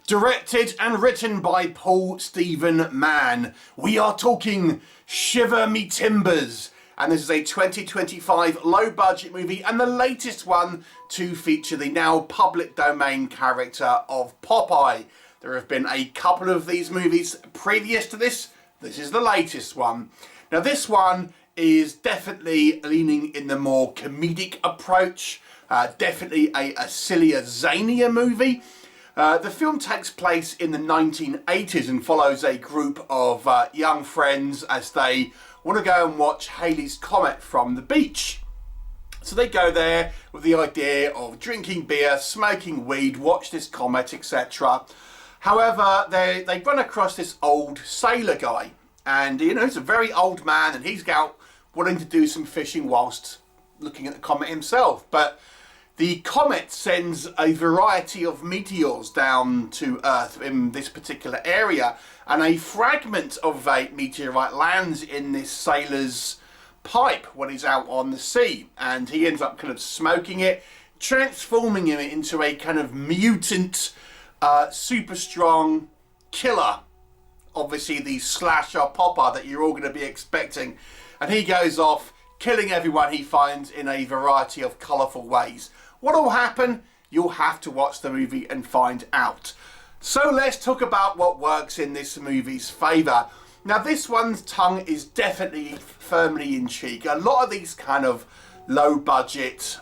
Directed and written by Paul Stephen Mann. We are talking Shiver Me Timbers. And this is a 2025 low-budget movie and the latest one to feature the now public domain character of Popeye. There have been a couple of these movies previous to this. This is the latest one. Now this one is definitely leaning in the more comedic approach. Definitely a sillier, zanier movie. The film takes place in the 1980s and follows a group of young friends as they want to go and watch Halley's comet from the beach. So they go there with the idea of drinking beer, smoking weed, watch this comet, etc. However, they run across this old sailor guy, and you know, he's a very old man, and he's out wanting to do some fishing whilst looking at the comet himself. But the comet sends a variety of meteors down to Earth in this particular area, and a fragment of a meteorite lands in this sailor's pipe when he's out on the sea, and he ends up kind of smoking it, transforming him into a kind of mutant, super strong killer. Obviously the slasher Popeye that you're all going to be expecting, and he goes off killing everyone he finds in a variety of colourful ways. What will happen? You'll have to watch the movie and find out. So let's talk about what works in this movie's favour. Now this one's tongue is definitely firmly in cheek. A lot of these kind of low budget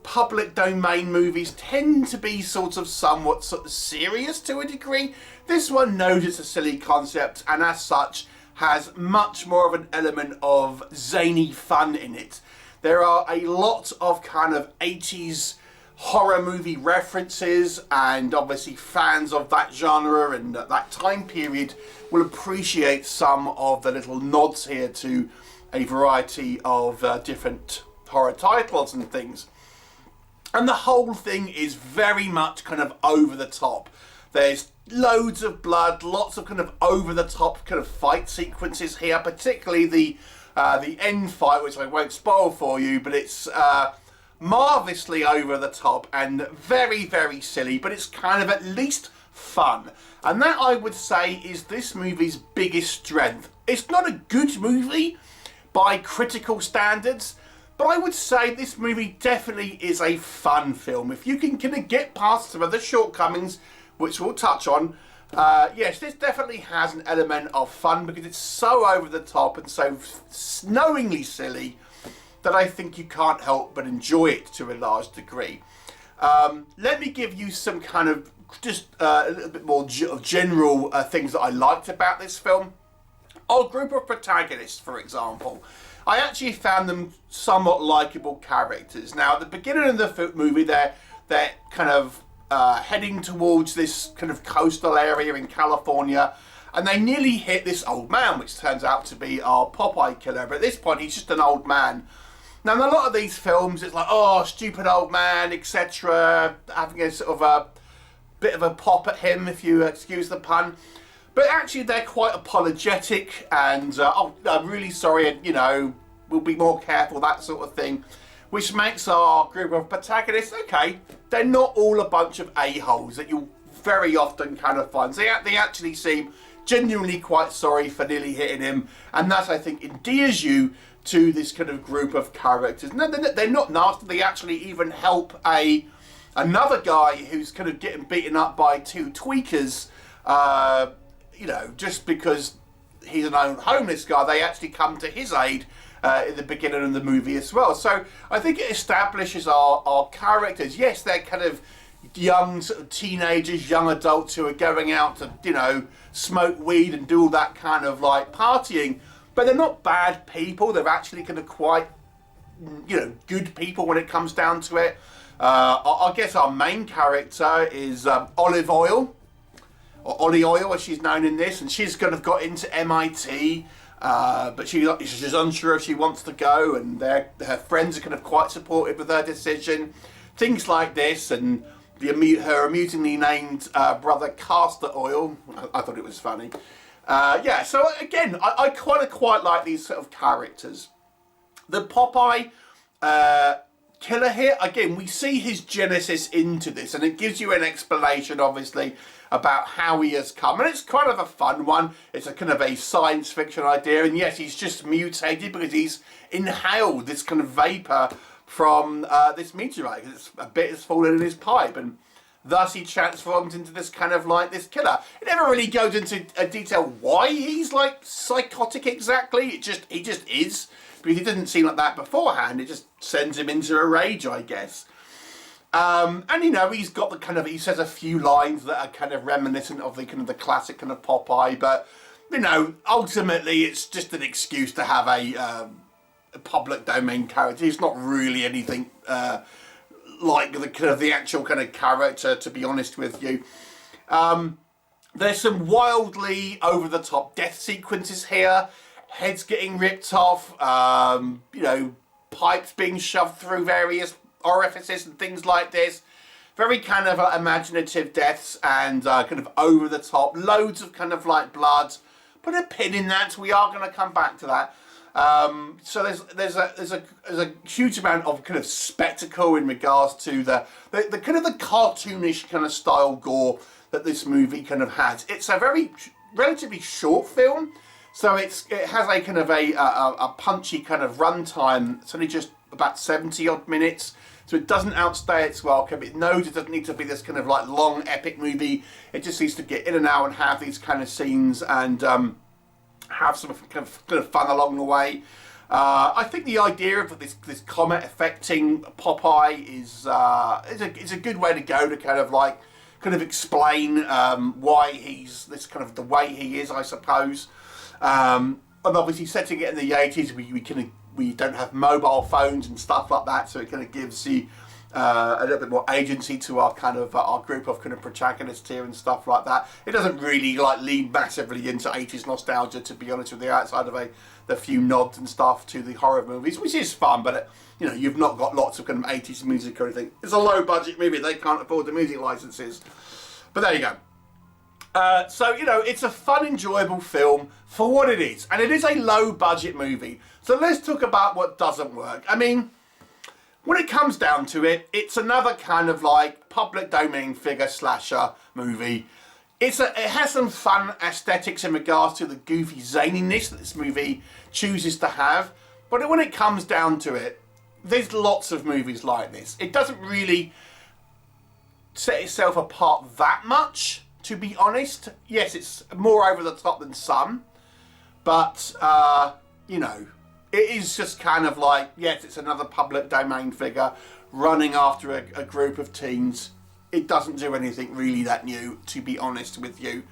public domain movies tend to be somewhat serious to a degree. This one knows it's a silly concept and as such has much more of an element of zany fun in it. There are a lot of kind of 80s horror movie references, and obviously fans of that genre and that time period will appreciate some of the little nods here to a variety of different horror titles and things. And the whole thing is very much kind of over the top. There's loads of blood, lots of kind of over the top kind of fight sequences here, particularly the end fight, which I won't spoil for you, but it's marvellously over the top and very, very silly, but it's kind of at least fun. And that, I would say, is this movie's biggest strength. It's not a good movie by critical standards, but I would say this movie definitely is a fun film. If you can kind of get past some of the shortcomings, which we'll touch on, yes, this definitely has an element of fun because it's so over the top and so knowingly silly that I think you can't help but enjoy it to a large degree. Let me give you some kind of just a little bit more general things that I liked about this film. Our group of protagonists, for example, I actually found them somewhat likeable characters. Now, at the beginning of the movie, they're kind of heading towards this kind of coastal area in California, and they nearly hit this old man, which turns out to be our Popeye killer. But at this point, he's just an old man. Now, in a lot of these films, it's like, oh, stupid old man, etc., having a sort of a bit of a pop at him, if you excuse the pun. But actually, they're quite apologetic, and oh, I'm really sorry, and you know, we'll be more careful, that sort of thing. Which makes our group of protagonists, okay, they're not all a bunch of a-holes that you'll very often kind of find. They actually seem genuinely quite sorry for nearly hitting him, and that, I think, endears you to this kind of group of characters. No, they're not nasty. They actually even help another guy who's kind of getting beaten up by two tweakers, you know, just because he's an old homeless guy. They actually come to his aid in the beginning of the movie as well. So I think it establishes our characters. Yes, they're kind of young sort of teenagers, young adults who are going out to, you know, smoke weed and do all that kind of like partying, but they're not bad people. They're actually kind of quite, you know, good people when it comes down to it. I guess our main character is Olive Oil, or Ollie Oil as she's known in this, and she's kind of got into MIT, but she's unsure if she wants to go, and her friends are kind of quite supportive with her decision. Things like this, and her amusingly named brother Castor Oil. I thought it was funny. Yeah, so again, I quite like these sort of characters. The Popeye killer here. Again, we see his genesis into this, and it gives you an explanation, obviously, about how he has come. And it's kind of a fun one. It's a kind of a science fiction idea. And yes, he's just mutated because he's inhaled this kind of vapor from this meteorite. A bit has fallen in his pipe, and thus he transforms into this kind of like this killer. It never really goes into detail why he's like psychotic exactly. He just is, because he didn't seem like that beforehand. It just sends him into a rage, I guess. And you know, he's got the kind of, he says a few lines that are kind of reminiscent of the kind of the classic kind of Popeye, but you know, ultimately it's just an excuse to have a public domain character. He's not really anything like the kind of the actual kind of character, to be honest with you. There's some wildly over the top death sequences here. Heads getting ripped off, you know, pipes being shoved through various orifices and things like this. Very kind of imaginative deaths and kind of over the top. Loads of kind of like blood. Put a pin in that. We are going to come back to that. So there's a huge amount of kind of spectacle in regards to the kind of the cartoonish kind of style gore that this movie kind of has. It's a very relatively short film, so it has a kind of a punchy kind of runtime. It's only just about 70 odd minutes, so it doesn't outstay its welcome. It knows it doesn't need to be this kind of like long epic movie. It just needs to get in and out and have these kind of scenes and have some kind of fun along the way. I think the idea of this comet affecting Popeye is a good way to go to kind of explain why he's this kind of the way he is, I suppose. And obviously, setting it in the 80s, we don't have mobile phones and stuff like that, so it kind of gives you a little bit more agency to our kind of our group of kind of protagonists here and stuff like that. It doesn't really like lean massively into 80s nostalgia, to be honest with you, outside of the few nods and stuff to the horror movies, which is fun, but you know, you've not got lots of kind of 80s music or anything. It's a low budget movie, they can't afford the music licenses. But there you go. So, you know, it's a fun, enjoyable film for what it is. And it is a low-budget movie. So let's talk about what doesn't work. I mean, when it comes down to it, it's another kind of like public domain figure slasher movie. It has some fun aesthetics in regards to the goofy zaniness that this movie chooses to have. But when it comes down to it, there's lots of movies like this. It doesn't really set itself apart that much, to be honest. Yes, it's more over the top than some, but you know, it is just kind of like, yes, it's another public domain figure running after a group of teens. It doesn't do anything really that new, to be honest with you.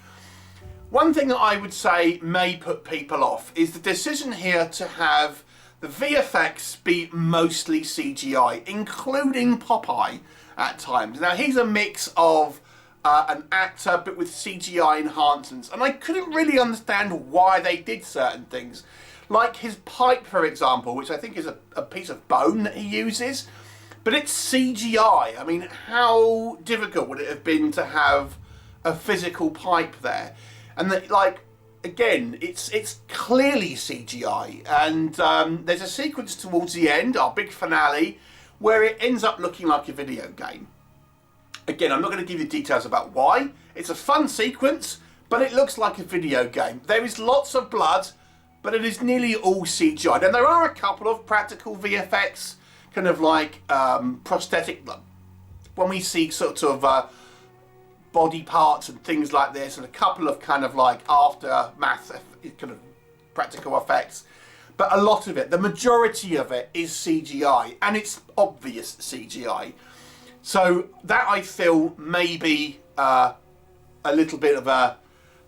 One thing that I would say may put people off is the decision here to have the VFX be mostly CGI, including Popeye at times. Now, he's a mix of an actor, but with CGI enhancements, and I couldn't really understand why they did certain things. Like his pipe, for example, which I think is a piece of bone that he uses, but it's CGI. I mean, how difficult would it have been to have a physical pipe there? And that, like, again, it's clearly CGI. And there's a sequence towards the end, our big finale, where it ends up looking like a video game. Again, I'm not going to give you details about why. It's a fun sequence, but it looks like a video game. There is lots of blood, but it is nearly all CGI. And there are a couple of practical VFX, kind of like prosthetic, when we see sort of body parts and things like this, and a couple of kind of like aftermath kind of practical effects. But a lot of it, the majority of it, is CGI, and it's obvious CGI. So that, I feel, may be a little bit of a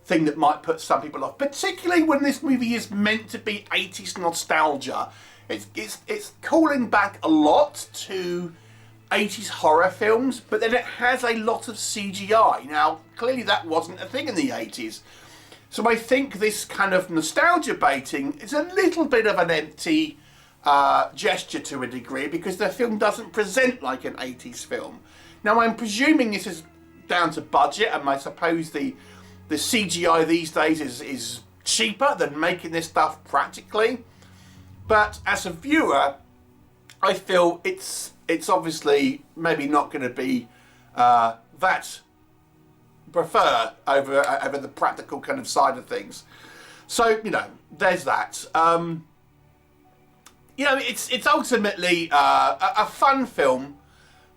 thing that might put some people off, particularly when this movie is meant to be 80s nostalgia. It's calling back a lot to 80s horror films, but then it has a lot of CGI. Now, clearly that wasn't a thing in the 80s. So I think this kind of nostalgia baiting is a little bit of an empty gesture to a degree, because the film doesn't present like an 80s film. Now, I'm presuming this is down to budget, and I suppose the CGI these days is cheaper than making this stuff practically. But as a viewer, I feel it's it's obviously maybe not going to be that prefer over the practical kind of side of things. So, you know, there's that. You know, it's ultimately a fun film,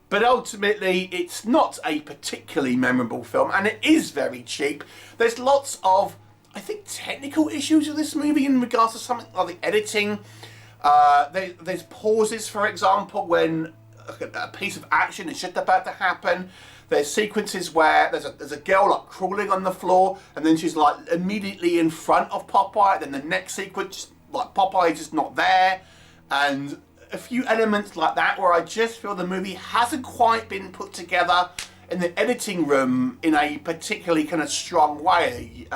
but ultimately it's not a particularly memorable film, and it is very cheap. There's lots of, I think, technical issues with this movie in regards to something like the editing. There's pauses, for example, when a piece of action is just about to happen. There's sequences where there's a girl like crawling on the floor, and then she's like immediately in front of Popeye. Then the next sequence, like Popeye is just not there, and a few elements like that where I just feel the movie hasn't quite been put together in the editing room in a particularly kind of strong way.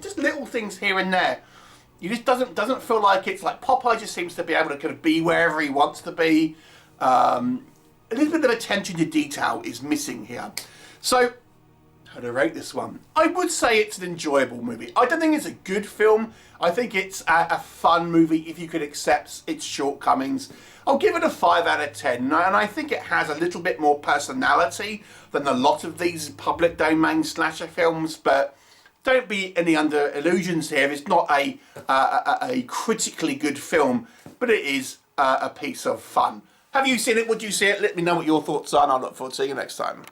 Just little things here and there. It just doesn't feel like it's like Popeye just seems to be able to kind of be wherever he wants to be. A little bit of attention to detail is missing here. So, how to rate this one? I would say it's an enjoyable movie. I don't think it's a good film. I think it's a fun movie if you could accept its shortcomings. I'll give it a 5 out of 10, and I think it has a little bit more personality than a lot of these public domain slasher films, but don't be any under illusions here. It's not a critically good film, but it is a piece of fun. Have you seen it? Would you see it? Let me know what your thoughts are, and I'll look forward to seeing you next time.